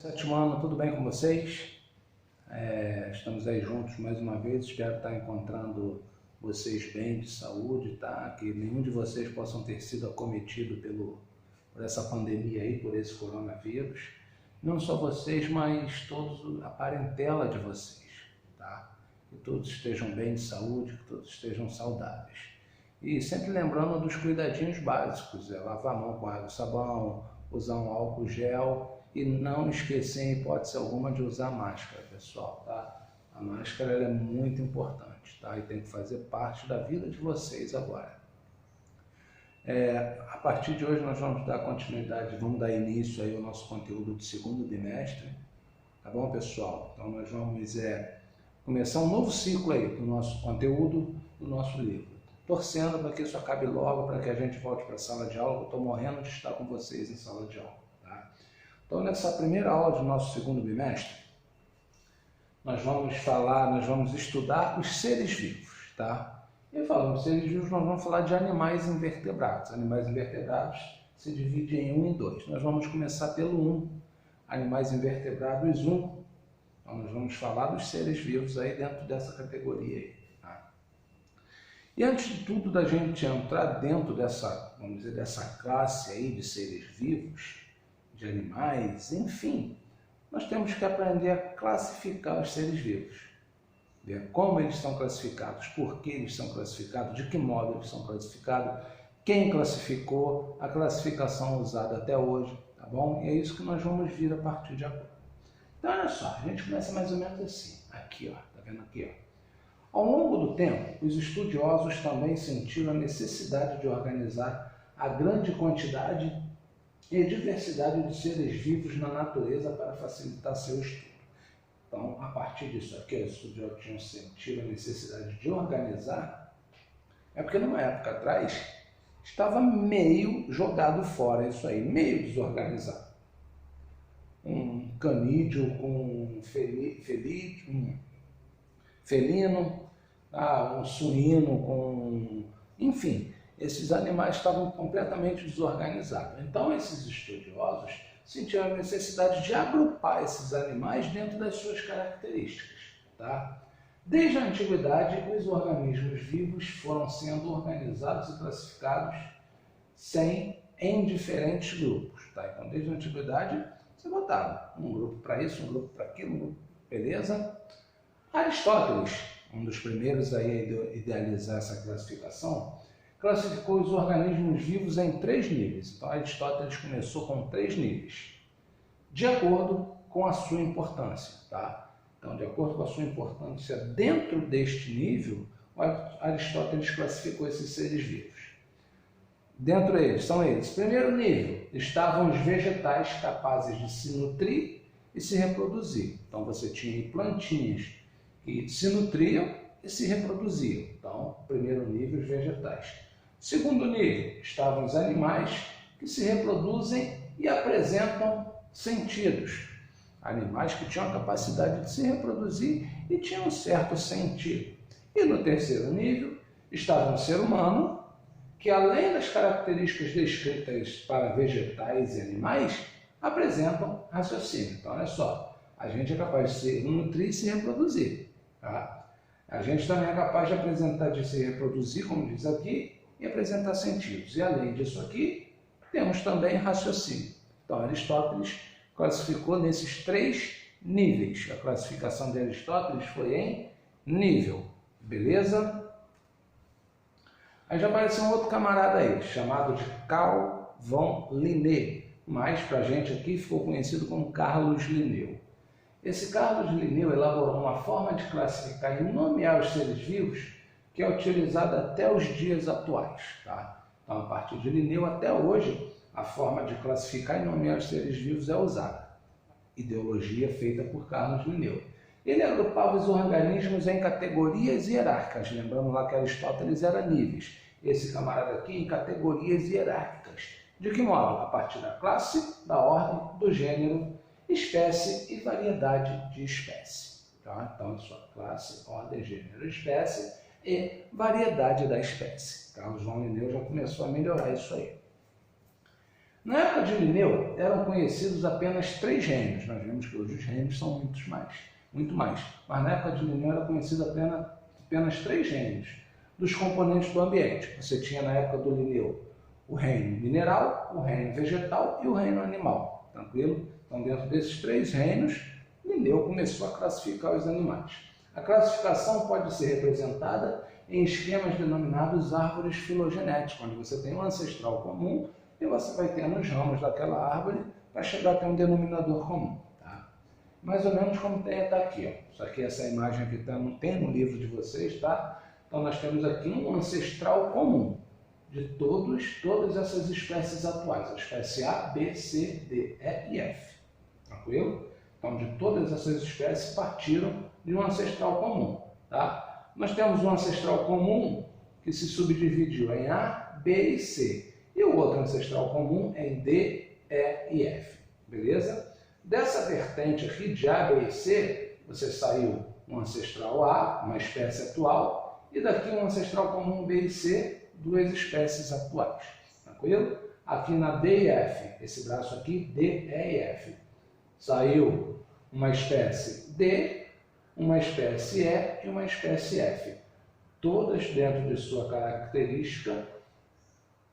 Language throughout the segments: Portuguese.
Sétimo ano, tudo bem com vocês? Estamos aí juntos mais uma vez, espero estar encontrando vocês bem, de saúde, tá? Que nenhum de vocês possam ter sido acometido por essa pandemia aí, por esse coronavírus. Não só vocês, mas todos a parentela de vocês, tá? Que todos estejam bem de saúde, que todos estejam saudáveis. E sempre lembrando dos cuidadinhos básicos, lavar a mão com água e sabão, usar um álcool gel. E não esquecer, em hipótese alguma, de usar máscara, pessoal, tá? A máscara ela é muito importante, tá? E tem que fazer parte da vida de vocês agora. A partir de hoje nós vamos dar continuidade, vamos dar início aí ao nosso conteúdo de segundo bimestre, tá bom, pessoal? Então nós vamos começar um novo ciclo aí do nosso conteúdo, do nosso livro. Torcendo para que isso acabe logo, para que a gente volte para a sala de aula, eu estou morrendo de estar com vocês em sala de aula, tá? Então, nessa primeira aula do nosso segundo bimestre, nós vamos estudar os seres vivos, tá? E falando de seres vivos, nós vamos falar de animais invertebrados. Animais invertebrados se dividem em 1 e 2. Nós vamos começar pelo 1, animais invertebrados 1. Então, nós vamos falar dos seres vivos aí dentro dessa categoria aí, tá? E antes de tudo, da gente entrar dentro dessa, vamos dizer, dessa classe aí de seres vivos, de animais, enfim, nós temos que aprender a classificar os seres vivos, ver como eles são classificados, por que eles são classificados, de que modo eles são classificados, quem classificou, a classificação usada até hoje, tá bom? E é isso que nós vamos vir a partir de agora. Então, olha só, a gente começa mais ou menos assim, aqui, ó, tá vendo aqui, ó. Ao longo do tempo, os estudiosos também sentiram a necessidade de organizar a grande quantidade e diversidade de seres vivos na natureza para facilitar seu estudo. Então, a partir disso aqui, os estudiosos tinham sentido a necessidade de organizar, porque numa época atrás estava meio jogado fora isso aí, meio desorganizado. Um canídeo com um felino, um suíno com... enfim, esses animais estavam completamente desorganizados. Então, esses estudiosos sentiram a necessidade de agrupar esses animais dentro das suas características, tá? Desde a antiguidade, os organismos vivos foram sendo organizados e classificados em diferentes grupos, tá? Então, desde a antiguidade, você botava um grupo para isso, um grupo para aquilo, um grupo, beleza? Aristóteles, um dos primeiros a idealizar essa classificação, classificou os organismos vivos em 3 níveis. Então, Aristóteles começou com 3 níveis, de acordo com a sua importância, tá? Então, de acordo com a sua importância, dentro deste nível, Aristóteles classificou esses seres vivos. Dentro deles, são eles. Primeiro nível, estavam os vegetais capazes de se nutrir e se reproduzir. Então, você tinha plantinhas que se nutriam e se reproduziam. Então, primeiro nível, os vegetais. Segundo nível, estavam os animais que se reproduzem e apresentam sentidos. Animais que tinham a capacidade de se reproduzir e tinham um certo sentido. E no terceiro nível, estava o ser humano, que além das características descritas para vegetais e animais, apresentam raciocínio. Então, olha só, a gente é capaz de se nutrir e se reproduzir, tá? A gente também é capaz de se reproduzir, como diz aqui, e apresentar sentidos. E além disso aqui, temos também raciocínio. Então, Aristóteles classificou nesses 3 níveis. A classificação de Aristóteles foi em nível, beleza? Aí já apareceu um outro camarada aí, chamado de Carl von Linné, mas para a gente aqui ficou conhecido como Carlos Linneu. Esse Carlos Linneu elaborou uma forma de classificar e nomear os seres vivos que é utilizada até os dias atuais, tá? Então, a partir de Linneu até hoje, a forma de classificar e nomear os seres vivos é usada. Ideologia feita por Carlos Linneu. Ele agrupava os organismos em categorias hierárquicas, lembrando lá que Aristóteles era níveis. Esse camarada aqui em categorias hierárquicas. De que modo? A partir da classe, da ordem, do gênero, espécie e variedade de espécie. Tá? Então, a sua classe, ordem, gênero, espécie e variedade da espécie. Carlos von Linneu já começou a melhorar isso aí. Na época de Linneu, eram conhecidos apenas 3 reinos. Nós vemos que hoje os reinos são muito mais. Mas na época de Linneu era conhecido apenas 3 reinos dos componentes do ambiente. Você tinha na época do Linneu o reino mineral, o reino vegetal e o reino animal. Tranquilo? Então, dentro desses 3 reinos, Linneu começou a classificar os animais. A classificação pode ser representada em esquemas denominados árvores filogenéticas, onde você tem um ancestral comum e você vai tendo os ramos daquela árvore para chegar até um denominador comum. Tá? Mais ou menos como está aqui. Ó. Isso aqui, essa imagem aqui tem no livro de vocês, tá? Então nós temos aqui um ancestral comum de todas essas espécies atuais, a espécie A, B, C, D, E e F. Tranquilo? Então de todas essas espécies partiram de um ancestral comum. Tá? Nós temos um ancestral comum que se subdividiu em A, B e C. E o outro ancestral comum é em D, E e F. Beleza? Dessa vertente aqui de A, B e C, você saiu um ancestral A, uma espécie atual, e daqui um ancestral comum B e C, 2 espécies atuais. Tranquilo? Aqui na D e F, esse braço aqui, D, E e F, saiu uma espécie D, uma espécie E e uma espécie F. Todas dentro de sua característica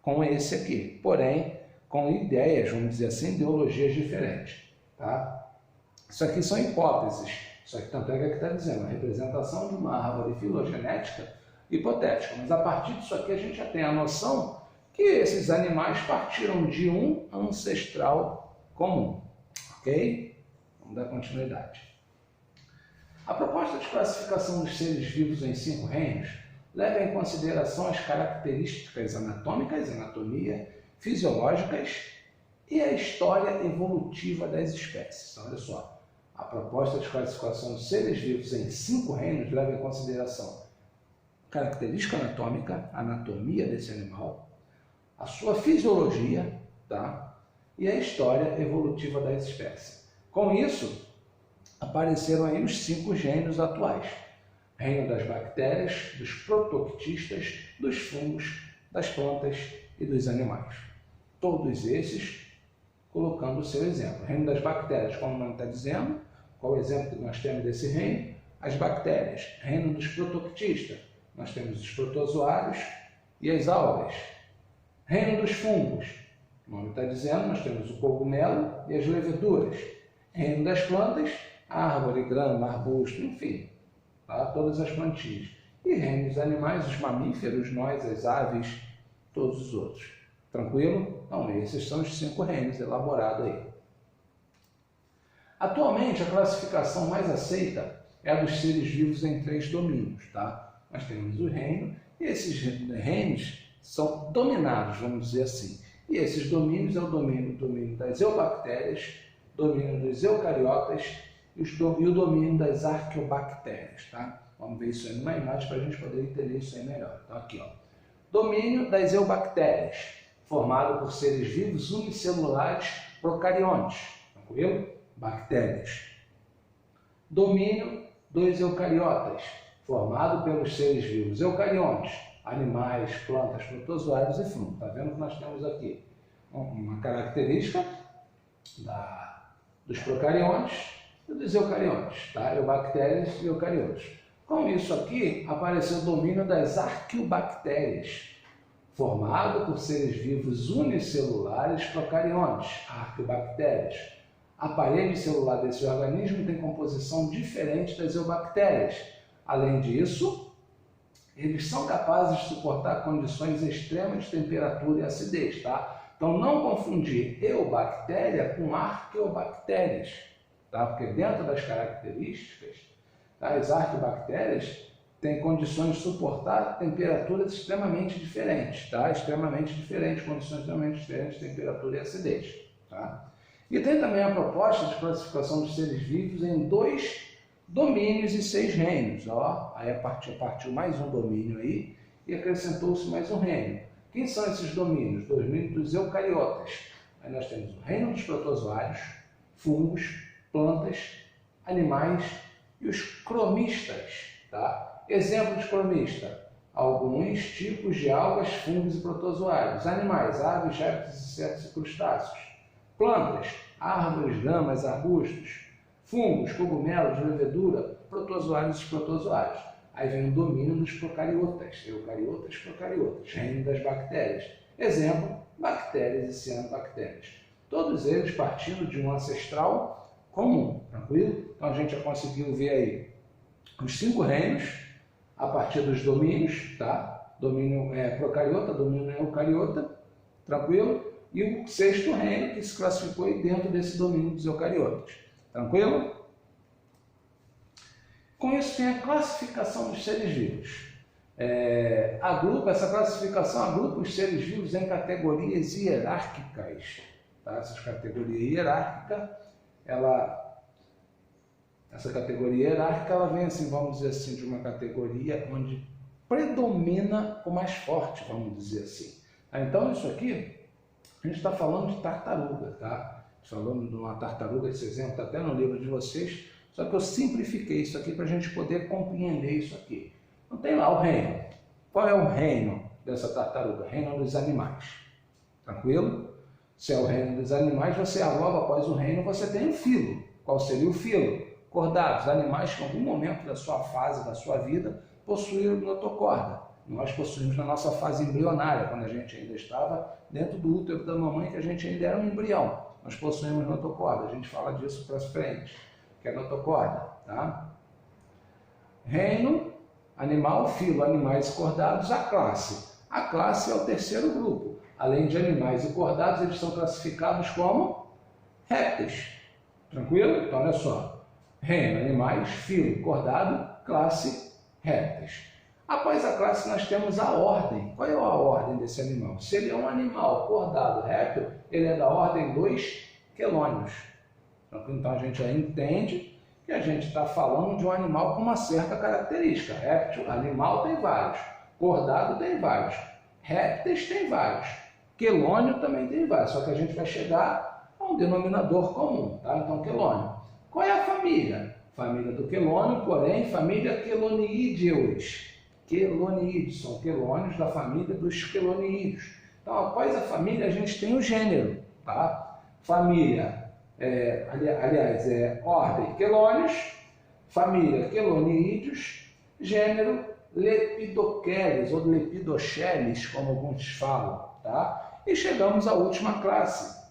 com esse aqui, porém com ideias, vamos dizer assim, ideologias diferentes. Tá? Isso aqui são hipóteses, isso aqui tanto é que aqui está dizendo, a representação de uma árvore filogenética hipotética, mas a partir disso aqui a gente já tem a noção que esses animais partiram de um ancestral comum. Ok? Vamos dar continuidade. A proposta de classificação dos seres vivos em 5 reinos leva em consideração as características anatômicas, anatomia, fisiológicas e a história evolutiva das espécies. Então, olha só, a proposta de classificação dos seres vivos em 5 reinos leva em consideração a característica anatômica, a anatomia desse animal, a sua fisiologia, tá? E a história evolutiva das espécies. Com isso, apareceram aí os 5 gêneros atuais. Reino das bactérias, dos protoctistas, dos fungos, das plantas e dos animais. Todos esses colocando o seu exemplo. Reino das bactérias, como o nome está dizendo, qual o exemplo que nós temos desse reino? As bactérias. Reino dos protoctistas, nós temos os protozoários e as algas. Reino dos fungos, o nome está dizendo, nós temos o cogumelo e as leveduras. Reino das plantas, árvore, grama, arbusto, enfim. Tá? Todas as plantinhas. E reino dos animais, os mamíferos, nós, as aves, todos os outros. Tranquilo? Então, esses são os 5 reinos elaborados aí. Atualmente, a classificação mais aceita é a dos seres vivos em 3 domínios. Tá? Nós temos o reino, e esses reinos são dominados, vamos dizer assim. E esses domínios é o domínio das eubactérias, domínio dos eucariotas, e o domínio das arqueobactérias, tá? Vamos ver isso aí numa imagem para a gente poder entender isso aí melhor. Então aqui, ó. Domínio das eubactérias, formado por seres vivos unicelulares procariontes, tranquilo? Bactérias. Domínio dos eucariotas, formado pelos seres vivos eucariontes, animais, plantas, protozoários e fungos. Tá vendo que nós temos aqui uma característica dos procariontes e dos eucariontes, tá? Eubactérias e eucariotos. Com isso aqui, apareceu o domínio das arqueobactérias, formado por seres vivos unicelulares procariontes, arqueobactérias. A parede celular desse organismo tem composição diferente das eubactérias. Além disso, eles são capazes de suportar condições extremas de temperatura e acidez, tá? Então, não confundir eubactéria com arqueobactérias, tá? Porque dentro das características, tá, as arqueobactérias têm condições de suportar temperaturas extremamente diferentes, tá? Extremamente diferentes, condições extremamente diferentes de temperatura e acidez, tá? E tem também a proposta de classificação dos seres vivos em 2 domínios e 6 reinos, ó. Aí partiu mais um domínio aí e acrescentou-se mais um reino. Quem são esses domínios? O domínio dos eucariotas. Aí nós temos o reino dos protozoários, fungos, plantas, animais e os cromistas. Tá? Exemplo de cromista: alguns tipos de algas, fungos e protozoários. Animais, aves, répteis, insetos e crustáceos. Plantas, árvores, ramas, arbustos. Fungos, cogumelos, levedura, protozoários e protozoários. Aí vem o domínio dos procariotas, eucariotas, procariotas, reino das bactérias. Exemplo, bactérias e cianobactérias. Todos eles partindo de um ancestral comum, tranquilo? Então a gente já conseguiu ver aí os 5 reinos a partir dos domínios, tá? Domínio procariota, domínio eucariota, tranquilo? E o 6º reino que se classificou aí dentro desse domínio dos eucariotas, tranquilo? Com isso tem a classificação dos seres vivos. Essa classificação agrupa os seres vivos em categorias hierárquicas. Tá? Essa categoria hierárquica ela vem assim, vamos dizer assim, de uma categoria onde predomina o mais forte, vamos dizer assim. Então isso aqui, a gente está falando de tartaruga, tá? Falando de uma tartaruga, esse exemplo está até no livro de vocês, só que eu simplifiquei isso aqui para a gente poder compreender isso aqui. Então tem lá o reino. Qual é o reino dessa tartaruga? Reino dos animais. Tranquilo? Se é o reino dos animais, logo após o reino, você tem o filo. Qual seria o filo? Cordados, animais que em algum momento da sua fase, da sua vida, possuíram notocorda. Nós possuímos na nossa fase embrionária, quando a gente ainda estava dentro do útero da mamãe, que a gente ainda era um embrião. Nós possuímos notocorda, a gente fala disso para frente, que é notocorda, tá? Reino, animal, filo, animais e cordados, a classe. A classe é o 3º grupo. Além de animais e cordados, eles são classificados como répteis. Tranquilo? Então, olha só. Reino, animais, filo, cordado, classe, répteis. Após a classe, nós temos a ordem. Qual é a ordem desse animal? Se ele é um animal cordado, réptil, ele é da ordem dos quelônios. Então, a gente já entende que a gente está falando de um animal com uma certa característica. Réptil, animal tem vários. Cordado tem vários. Répteis tem vários. Quelônio também tem vários. Só que a gente vai chegar a um denominador comum, tá? Então, quelônio. Qual é a família? Família do quelônio, porém, família queloniídeos. Queloniídeos, são quelônios da família dos queloniídeos. Então, após a família, a gente tem o gênero, tá? Família, ordem quelônios, família queloniídeos, gênero Lepidocheles, ou Lepidocheles, como alguns falam, tá? E chegamos à última classe,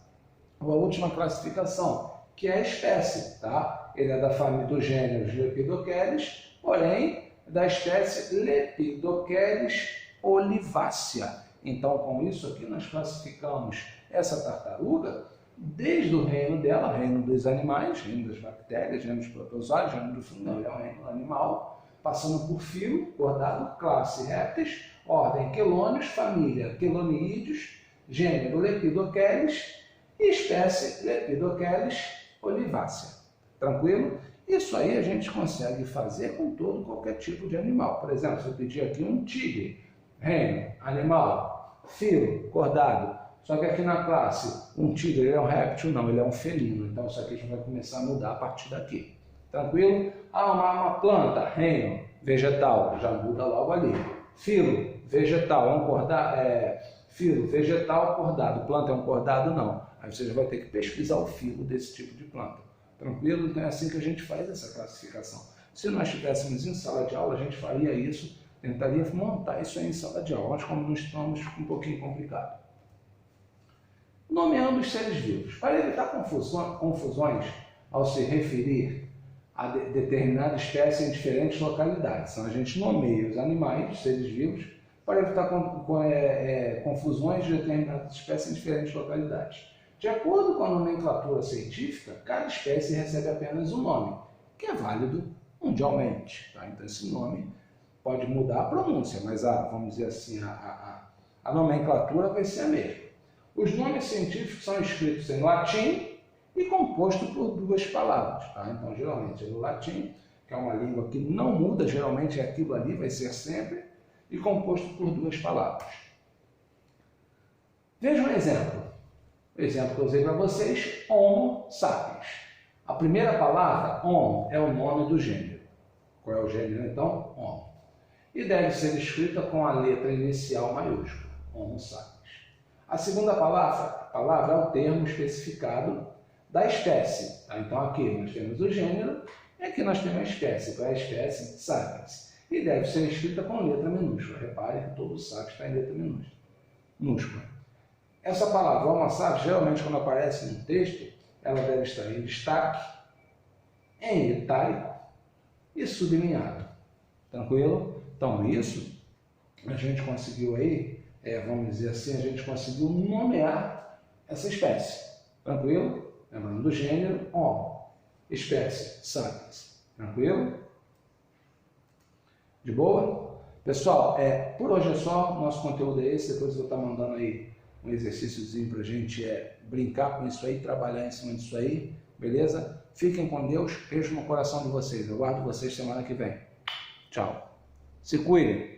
ou a última classificação, que é a espécie, tá? Ele é da família dos gêneros Lepidocheles, porém, da espécie Lepidocheles olivácea. Então, com isso aqui, nós classificamos essa tartaruga desde o reino dela, reino dos animais, reino das bactérias, reino dos protozoários, reino do fungo, é o reino animal, passando por filo, cordado, classe, répteis, ordem quelônios, família queloniídeos, gênero Lepidocheles e espécie Lepidocheles olivácea. Tranquilo? Isso aí a gente consegue fazer com qualquer tipo de animal. Por exemplo, se eu pedir aqui um tigre, reino, animal, filo, cordado, só que aqui na classe, um tigre ele é um réptil? Não, ele é um felino. Então isso aqui a gente vai começar a mudar a partir daqui. Tranquilo? Uma planta, reino, vegetal, já muda logo ali. Filo, vegetal, é um cordado, filo, vegetal, cordado. Planta é um cordado? Não. Aí você já vai ter que pesquisar o filo desse tipo de planta. Tranquilo? Então é assim que a gente faz essa classificação. Se nós estivéssemos em sala de aula, a gente faria isso, tentaria montar isso aí em sala de aula, mas como nós estamos, fica um pouquinho complicado. Nomeando os seres vivos. Para evitar confusões ao se referir a determinada espécie em diferentes localidades. Então a gente nomeia os animais, os seres vivos, para evitar confusões de determinadas espécies em diferentes localidades. De acordo com a nomenclatura científica, cada espécie recebe apenas um nome, que é válido mundialmente. Tá? Então esse nome pode mudar a pronúncia, mas vamos dizer assim, a nomenclatura vai ser a mesma. Os nomes científicos são escritos em latim e composto por 2 palavras. Tá? Então geralmente é no latim, que é uma língua que não muda, geralmente é aquilo ali, vai ser sempre, e composto por 2 palavras. Veja um exemplo. O exemplo que eu usei para vocês, Homo sapiens. A primeira palavra, Homo, é o nome do gênero. Qual é o gênero, então? Homo. e deve ser escrita com a letra inicial maiúscula, Homo sapiens. A segunda palavra é o termo especificado da espécie. Tá? Então aqui nós temos o gênero e aqui nós temos a espécie. Qual é a espécie? Sapiens. E deve ser escrita com letra minúscula. Repare que todo sapiens está em letra minúscula. Essa palavra, Homo sapiens, geralmente quando aparece no texto, ela deve estar em destaque, em itálico e sublinhado. Tranquilo? Então isso a gente conseguiu aí, vamos dizer assim, a gente conseguiu nomear essa espécie. Tranquilo? Lembrando do gênero, Homo. Espécie, Sapiens. Tranquilo? De boa? Pessoal, por hoje é só. Nosso conteúdo é esse. Depois eu vou estar mandando aí um exercíciozinho para a gente brincar com isso aí, trabalhar em cima disso aí. Beleza? Fiquem com Deus. Beijo no coração de vocês. Eu guardo vocês semana que vem. Tchau. Se cuidem.